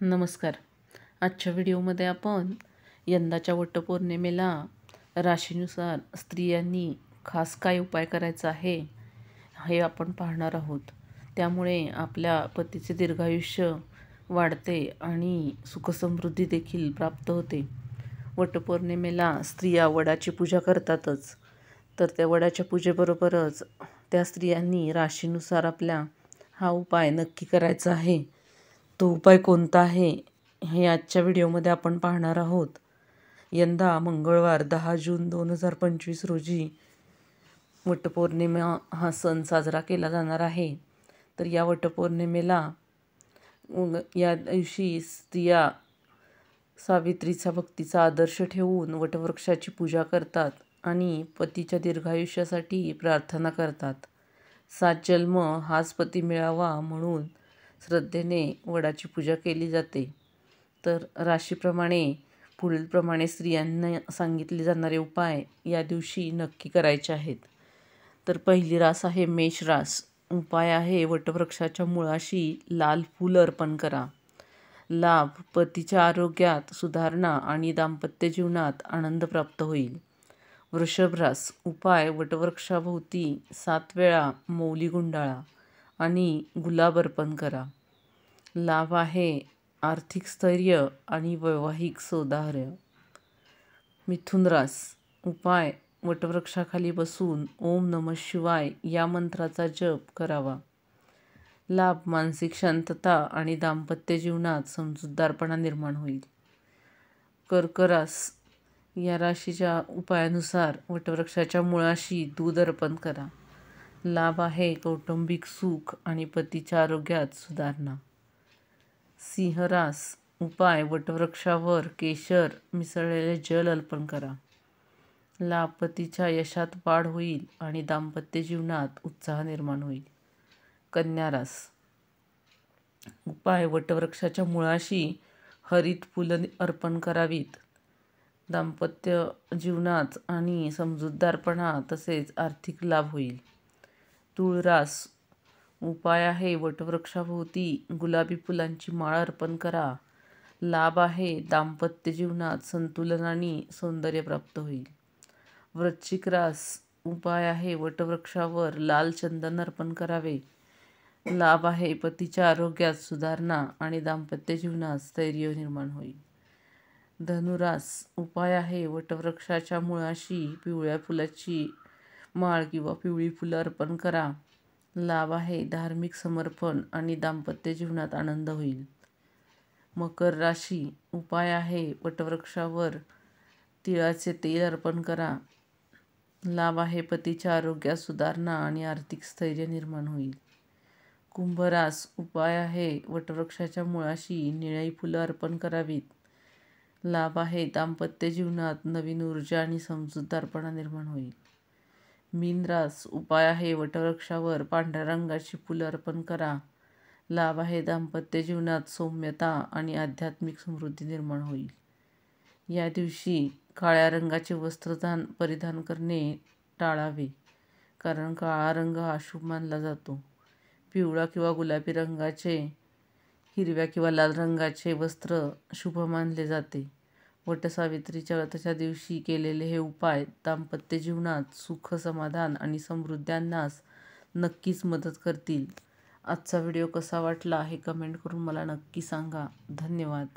नमस्कार. आजच्या व्हिडिओमध्ये आपण यंदाच्या वटपौर्णिमेला राशीनुसार स्त्रियांनी खास काय उपाय करायचा आहे हे आपण पाहणार आहोत. त्यामुळे आपल्या पतीचे दीर्घायुष्य वाढते आणि सुखसमृद्धी देखील प्राप्त होते. वटपौर्णिमेला स्त्रिया वडाची पूजा करतातच, तर त्या वडाच्या पूजेबरोबरच त्या स्त्रियांनी राशीनुसार आपल्या हा उपाय नक्की करायचा आहे. तो उपाय कोणता आहे हे आजच्या व्हिडिओमध्ये आपण पाहणार आहोत. यंदा मंगळवार 10 जून 2025 रोजी वटपौर्णिमा हा सण साजरा केला जाणार आहे. तर या वटपौर्णिमेला या दिवशी स्त्रिया सावित्रीचा भक्तीचा आदर्श ठेवून वटवृक्षाची पूजा करतात आणि पतीच्या दीर्घायुष्यासाठी प्रार्थना करतात. 7 जन्म हाच पती मिळावा म्हणून श्रद्धेने वडाची पूजा केली जाते. तर राशीप्रमाणे पुढीलप्रमाणे स्त्रियांना सांगितले जाणारे उपाय या दिवशी नक्की करायचे आहेत. तर पहिली रास आहे मेष रास. उपाय आहे वटवृक्षाच्या मुळाशी लाल फूल अर्पण करा. लाभ: पतीच्या आरोग्यात सुधारणा आणि दाम्पत्य जीवनात आनंद प्राप्त होईल. वृषभ रास. उपाय वटवृक्षाभोवती 7 वेळा मौली गुंडाळा आणि गुलाब अर्पण करा. लाभ आहे आर्थिक स्थैर्य आणि वैवाहिक सौहार्द. मिथुन रास. उपाय वटवृक्षाखाली बसून ओम नमः शिवाय या मंत्राचा जप करावा. लाभ: मानसिक शांतता आणि दाम्पत्य जीवनात समजूतदारपणा निर्माण होईल. कर्क रास. या राशीच्या उपायानुसार वटवृक्षाच्या मुळाशी दूध अर्पण करा. लाभ आहे कौटुंबिक सुख आणि पतीच्या आरोग्यात सुधारणा. सिंह रास. उपाय वटवृक्षावर केशर मिसळलेले जल अर्पण करा. लाभ: पतीच्या यशात वाढ होईल आणि दाम्पत्य जीवनात उत्साह निर्माण होईल. कन्या रास. उपाय वटवृक्षाच्या मुळाशी हरित फुलं अर्पण करावीत. दाम्पत्य जीवनात आणि समजूतदारपणा तसेच आर्थिक लाभ होईल. तुळ रास. उपाय आहे वटवृक्षाभोवती गुलाबी फुलांची माळ अर्पण करा. लाभ आहे दाम्पत्य जीवनात संतुलन आणि सौंदर्य प्राप्त होईल. वृश्चिक रास. उपाय आहे वटवृक्षावर लाल चंदन अर्पण करावे. लाभ आहे पतीच्या आरोग्यात सुधारणा आणि दाम्पत्य जीवनात स्थैर्य निर्माण होईल. धनुरास. उपाय आहे वटवृक्षाच्या मुळाशी पिवळ्या फुलाची माळ किंवा पिवळी फुलं अर्पण करा. लाभ आहे धार्मिक समर्पण आणि दाम्पत्य जीवनात आनंद होईल. मकर राशी. उपाय आहे वटवृक्षावर तिळाचे तेल अर्पण करा. लाभ आहे पतीच्या आरोग्यात सुधारणा आणि आर्थिक स्थैर्य निर्माण होईल. कुंभ रास. उपाय आहे वटवृक्षाच्या मुळाशी निळी फुलं अर्पण करावीत. लाभ आहे दाम्पत्य जीवनात नवीन ऊर्जा आणि समजूतदारपणा निर्माण होईल. मीन रास. उपाय आहे वटवृक्षावर पांढऱ्या रंगाची फुलं अर्पण करा. लाभ आहे दाम्पत्य जीवनात सौम्यता आणि आध्यात्मिक समृद्धी निर्माण होईल. या दिवशी काळ्या रंगाचे वस्त्र परिधान करणे टाळावे, कारण काळा रंग हा शुभ मानला जातो. पिवळा किंवा गुलाबी रंगाचे, हिरव्या किंवा लाल रंगाचे वस्त्र शुभ मानले जाते. वटसावित्रीच्या व्रताच्या दिवशी केलेले हे उपाय दाम्पत्य जीवनात सुख, समाधान आणि समृद्धी आणण्यास नक्कीच मदत करतील. आजचा व्हिडिओ कसा वाटला हे कमेंट करून मला नक्की सांगा. धन्यवाद.